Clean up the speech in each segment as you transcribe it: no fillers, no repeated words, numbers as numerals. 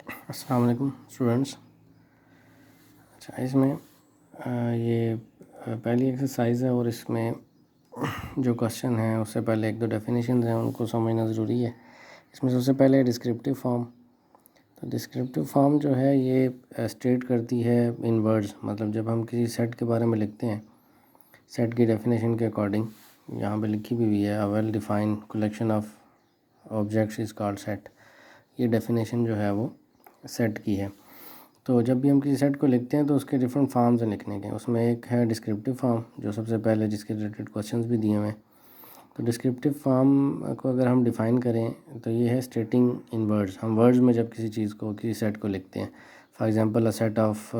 अस्सलाम वालेकुम स्टूडेंट्स। अच्छा, इसमें ये पहली एक्सरसाइज है और इसमें जो क्वेश्चन है उससे पहले एक दो डेफिनेशन हैं उनको समझना ज़रूरी है। इसमें सबसे पहले डिस्क्रिप्टिव फॉर्म। तो डिस्क्रिप्टिव फॉर्म जो है ये स्टेट करती है इन वर्ड्स, मतलब जब हम किसी सेट के बारे में लिखते हैं, सेट की डेफिनेशन के अकॉर्डिंग यहाँ पे लिखी भी हुई है, a well defined collection of objects is called set. ये डेफिनेशन जो है वो सेट की है। तो जब भी हम किसी सेट को लिखते हैं तो उसके डिफरेंट फॉर्म्स हैं लिखने के। उसमें एक है डिस्क्रिप्टिव फॉर्म जो सबसे पहले, जिसके रिलेटेड क्वेश्चंस भी दिए हुए हैं। तो डिस्क्रिप्टिव फॉर्म को अगर हम डिफ़ाइन करें तो ये है स्टेटिंग इन वर्ड्स। हम वर्ड्स में जब किसी चीज़ को, किसी सेट को लिखते हैं, for example a set of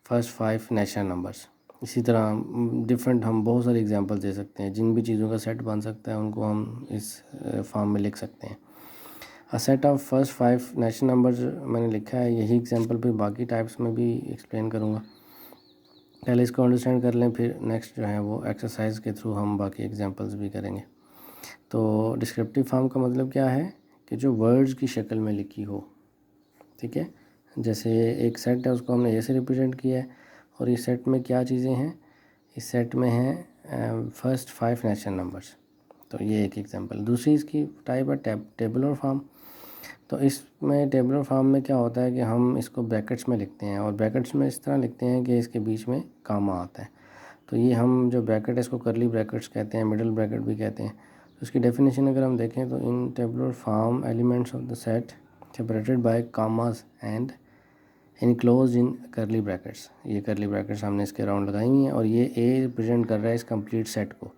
first 5 natural numbers. इसी तरह डिफरेंट हम बहुत सारी एग्जांपल दे सकते हैं। जिन भी चीज़ों का सेट बन सकता है उनको हम इस फॉर्म में लिख सकते हैं। अ set of first 5 natural numbers मैंने लिखा है, यही एग्जांपल फिर बाकी टाइप्स में भी एक्सप्लेन करूँगा। पहले इसको अंडरस्टैंड कर लें, फिर नेक्स्ट जो है वो एक्सरसाइज के थ्रू हम बाकी एग्जांपल्स भी करेंगे। तो डिस्क्रिप्टिव फॉर्म का मतलब क्या है कि जो वर्ड्स की शक्ल में लिखी हो, ठीक है। जैसे एक सेट है उसको हमने ऐसे रिप्रेजेंट किया है, और इस सेट में क्या चीज़ें हैं, इस सेट में हैं फर्स्ट 5 नेचुरल नंबर्स। तो ये एक एग्जांपल। दूसरी इसकी टाइप है टेबुलर फॉर्म। तो इसमें टेबुलर फॉर्म में क्या होता है कि हम इसको ब्रैकेट्स में लिखते हैं, और ब्रैकेट्स में इस तरह लिखते हैं कि इसके बीच में कामा आता है। तो ये हम जो ब्रैकेट है इसको करली ब्रैकेट्स कहते हैं, मिडल ब्रैकेट भी कहते हैं। तो इसकी डेफिनेशन अगर हम देखें तो in tabular form elements of the set separated by commas and enclose in curly brackets. ये करली ब्रैकेट्स हमने इसके राउंड लगाई हुई हैं, और ये ए रिप्रेजेंट कर रहा है इस कंप्लीट सेट को।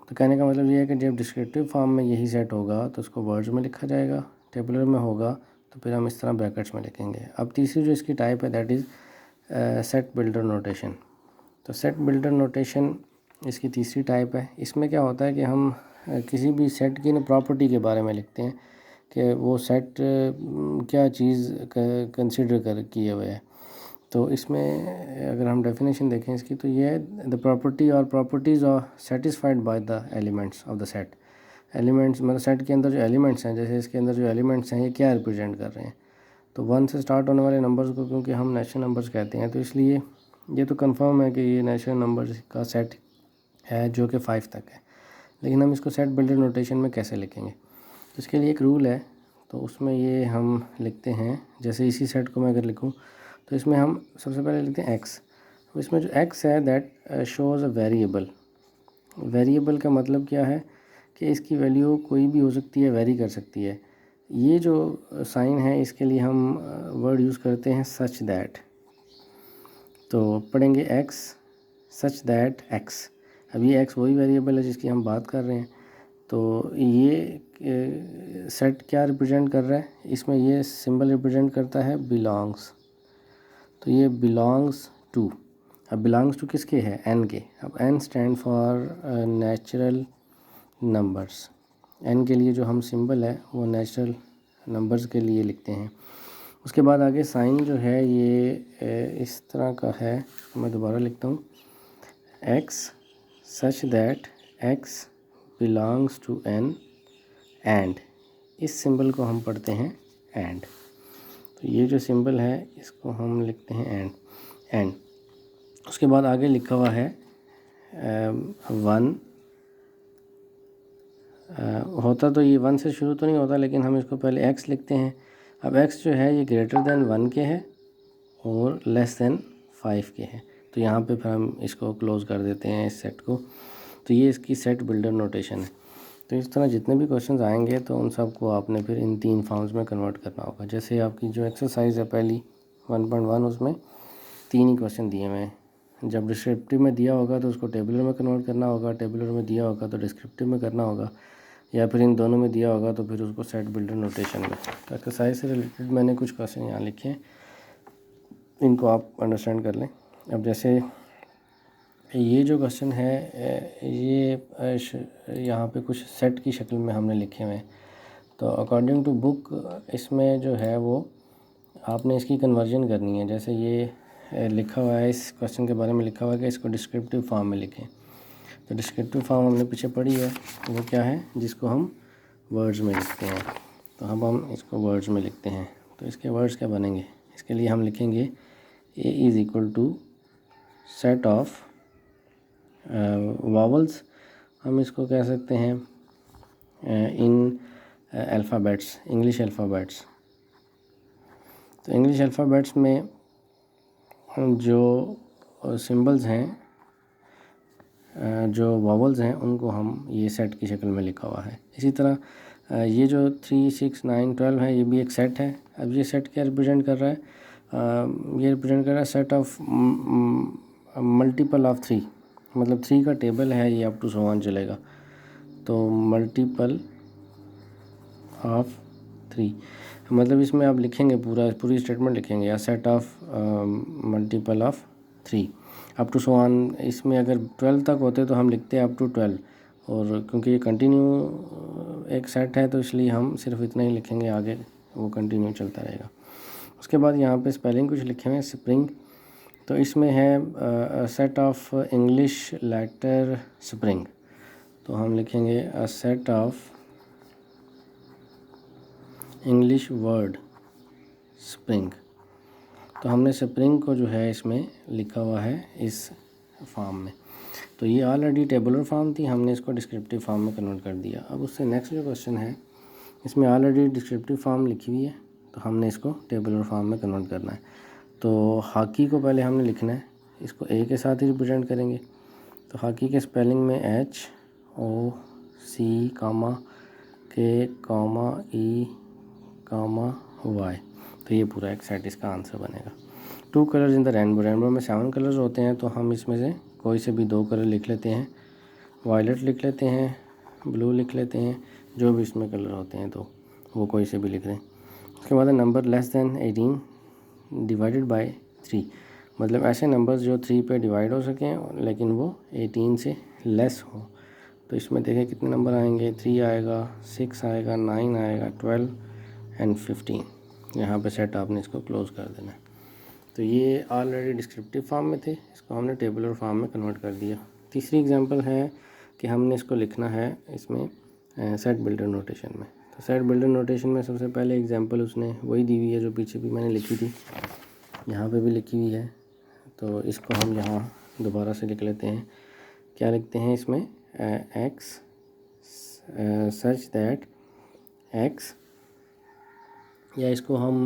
तो कहने का मतलब ये है कि जब डिस्क्रिप्टिव फॉर्म में यही सेट होगा तो उसको वर्ड्स में लिखा जाएगा, टेबुलर में होगा तो फिर हम इस तरह ब्रैकेट्स में लिखेंगे। अब तीसरी जो इसकी टाइप है that is set builder notation. तो सेट बिल्डर नोटेशन इसकी तीसरी टाइप है। इसमें क्या होता है कि हम किसी भी सेट की ना प्रॉपर्टी के बारे में लिखते हैं कि वो सेट क्या चीज़ कंसिडर कर किए हुए है। तो इसमें अगर हम डेफिनेशन देखें इसकी, तो ये है द प्रॉपर्टी और properties are satisfied by the elements of the set. Elements मतलब सेट के अंदर जो एलिमेंट्स हैं, जैसे इसके अंदर जो एलिमेंट्स हैं ये क्या रिप्रेजेंट कर रहे हैं। तो 1 से स्टार्ट होने वाले नंबर्स को क्योंकि हम नेचुरल नंबर्स कहते हैं, तो इसलिए ये तो कंफर्म है कि ये नेचुरल नंबर्स का सेट है जो कि 5 तक है। लेकिन हम इसको सेट बिल्डर नोटेशन में कैसे लिखेंगे, तो इसके लिए एक रूल है। तो उसमें ये हम लिखते हैं, जैसे इसी सेट को मैं अगर लिखूँ तो इसमें हम सबसे पहले लिखते हैं एक्स। तो इसमें जो एक्स है that shows a variable. Variable का मतलब क्या है कि इसकी वैल्यू कोई भी हो सकती है, वेरी कर सकती है। ये जो साइन है इसके लिए हम वर्ड यूज़ करते हैं सच दैट। तो पढ़ेंगे एक्स सच दैट एक्स। अब ये एक्स वही वेरिएबल है जिसकी हम बात कर रहे हैं। तो ये सेट क्या रिप्रेजेंट कर रहा है, इसमें ये सिंबल रिप्रेजेंट करता है बिलोंग्स। तो ये बिलोंग्स टू। अब बिलोंग्स टू किसके है, एन के। अब N stand for natural numbers. N के लिए जो हम सिंबल है वो नेचुरल नंबर्स के लिए लिखते हैं। उसके बाद आगे साइन जो है ये इस तरह का है, मैं दोबारा लिखता हूँ, x such that x belongs to N and. इस सिंबल को हम पढ़ते हैं एंड। तो ये जो सिंबल है इसको हम लिखते हैं एंड। उसके बाद आगे लिखा हुआ है 1। होता तो ये 1 से शुरू तो नहीं होता, लेकिन हम इसको पहले x लिखते हैं। अब x जो है ये ग्रेटर देन 1 के है और लेस देन 5 के है। तो यहाँ पे फिर हम इसको क्लोज़ कर देते हैं इस सेट को। तो ये इसकी सेट बिल्डर नोटेशन है। तो इस तरह जितने भी क्वेश्चंस आएंगे तो उन सब को आपने फिर इन 3 फॉर्म्स में कन्वर्ट करना होगा। जैसे आपकी जो एक्सरसाइज है पहली 1.1, उसमें 3 ही क्वेश्चन दिए हुए हैं। जब डिस्क्रिप्टिव में दिया होगा तो उसको टेबुलर में कन्वर्ट करना होगा, टेबुलर में दिया होगा तो डिस्क्रिप्टिव में करना होगा, या फिर इन दोनों में दिया होगा तो फिर उसको सेट बिल्डर नोटेशन में। तो एक्सरसाइज से रिलेटेड मैंने कुछ क्वेश्चन यहाँ लिखे हैं, इनको आप अंडरस्टैंड कर लें। अब जैसे ये जो क्वेश्चन है ये यहाँ पे कुछ सेट की शक्ल में हमने लिखे हुए हैं। तो अकॉर्डिंग टू बुक इसमें जो है वो आपने इसकी कन्वर्जन करनी है। जैसे ये लिखा हुआ है, इस क्वेश्चन के बारे में लिखा हुआ है कि इसको डिस्क्रिप्टिव फॉर्म में लिखें। तो डिस्क्रिप्टिव फॉर्म हमने पीछे पढ़ी है, वो क्या है, जिसको हम वर्ड्स में लिखते हैं। तो अब हम इसको वर्ड्स में लिखते हैं। तो इसके वर्ड्स क्या बनेंगे? इसके लिए हम लिखेंगे A is equal to set of vowels, हम इसको कह सकते हैं इन अल्फ़ाबेट्स, इंग्लिश अल्फ़ाबेट्स। तो इंग्लिश अल्फ़ाबेट्स में जो सिंबल्स हैं, जो वावल्स हैं, उनको हम ये सेट की शक्ल में लिखा हुआ है। इसी तरह ये जो 3, 6, 9, 12 है, ये भी एक सेट है। अब ये सेट क्या रिप्रेजेंट कर रहा है? ये रिप्रेजेंट कर रहा है सेट ऑफ मल्टीपल ऑफ 3, मतलब 3 का टेबल है ये, अप टू सो ऑन चलेगा। तो मल्टीपल ऑफ 3, मतलब इसमें आप लिखेंगे पूरी स्टेटमेंट लिखेंगे, या set of multiple of 3 up to so on. इसमें अगर 12 तक होते तो हम लिखते हैं अप टू 12, और क्योंकि ये कंटिन्यू एक सेट है तो इसलिए हम सिर्फ इतना ही लिखेंगे, आगे वो कंटिन्यू चलता रहेगा। उसके बाद यहाँ पे स्पेलिंग कुछ लिखे हुए हैं, स्प्रिंग। तो इसमें है set of English letter spring, तो हम लिखेंगे a set of English word spring. तो हमने स्प्रिंग को जो है इसमें लिखा हुआ है इस फॉर्म में। तो ये ऑलरेडी टेबुलर फॉर्म थी, हमने इसको डिस्क्रिप्टिव फॉर्म में कन्वर्ट कर दिया। अब उससे नेक्स्ट जो क्वेश्चन है, इसमें ऑलरेडी डिस्क्रिप्टिव फॉर्म लिखी हुई है, तो हमने इसको टेबुलर फॉर्म में कन्वर्ट करना है। तो हॉकी को पहले हमने लिखना है, इसको ए के साथ ही रिप्रेजेंट करेंगे। तो हॉकी के स्पेलिंग में HOC, KE, Y, तो ये पूरा एक सेट इसका आंसर बनेगा। 2 colours in the rainbow, rainbow में 7 कलर्स होते हैं, तो हम इसमें से कोई से भी 2 कलर लिख लेते हैं। वायलेट लिख लेते हैं, ब्लू लिख लेते हैं, जो भी इसमें कलर होते हैं तो वो कोई से भी लिख दें। उसके बाद number less than 18 divided by 3, मतलब ऐसे नंबर्स जो 3 पे डिवाइड हो सकें लेकिन वो 18 से लेस हो। तो इसमें देखें कितने नंबर आएंगे, 3 आएगा, 6 आएगा, 9 आएगा, 12 एंड 15। यहाँ पे सेट आपने इसको क्लोज़ कर देना है। तो ये ऑलरेडी डिस्क्रिप्टिव फॉर्म में थे, इसको हमने टेबुलर फॉर्म में कन्वर्ट कर दिया। तीसरी एग्जांपल है कि हमने इसको लिखना है इसमें सेट बिल्डर नोटेशन में। तो सेट बिल्डर नोटेशन में सबसे पहले एग्जांपल उसने वही दी हुई है जो पीछे भी मैंने लिखी थी, यहाँ पे भी लिखी हुई है। तो इसको हम यहाँ दोबारा से लिख लेते हैं। क्या लिखते हैं इसमें? एक्स सच दैट एक्स, या इसको हम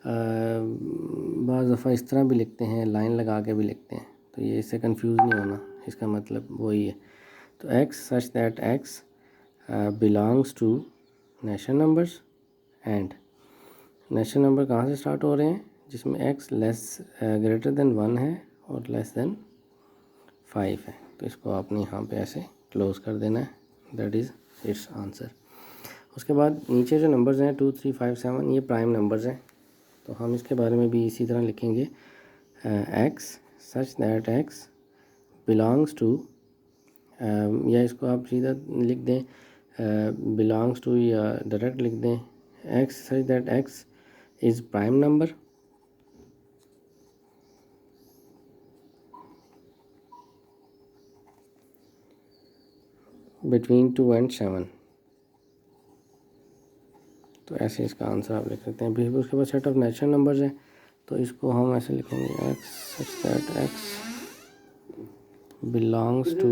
बाज़ दफ़ा इस तरह भी लिखते हैं, लाइन लगा के भी लिखते हैं, तो ये इससे कंफ्यूज नहीं होना, इसका मतलब वही है। तो x such that x belongs to natural numbers, and natural number कहाँ से स्टार्ट हो रहे हैं? जिसमें एक्स ग्रेटर देन 1 है और लेस देन 5 है। तो इसको आपने यहाँ पे ऐसे क्लोज़ कर देना है, दैट इज़ इट्स आंसर। उसके बाद नीचे जो नंबर्स हैं 2, 3, 5, 7, ये प्राइम नंबर्स हैं, तो हम इसके बारे में भी इसी तरह लिखेंगे। X such that x belongs to, या इसको आप सीधा लिख दें बिलोंग्स टू, या डायरेक्ट लिख दें x such that x is prime number between 2 and 7। तो ऐसे इसका आंसर आप लिख सकते हैं। फिर उसके बाद सेट ऑफ नेचुरल नंबर्स है, तो इसको हम ऐसे लिखेंगे x such that x belongs to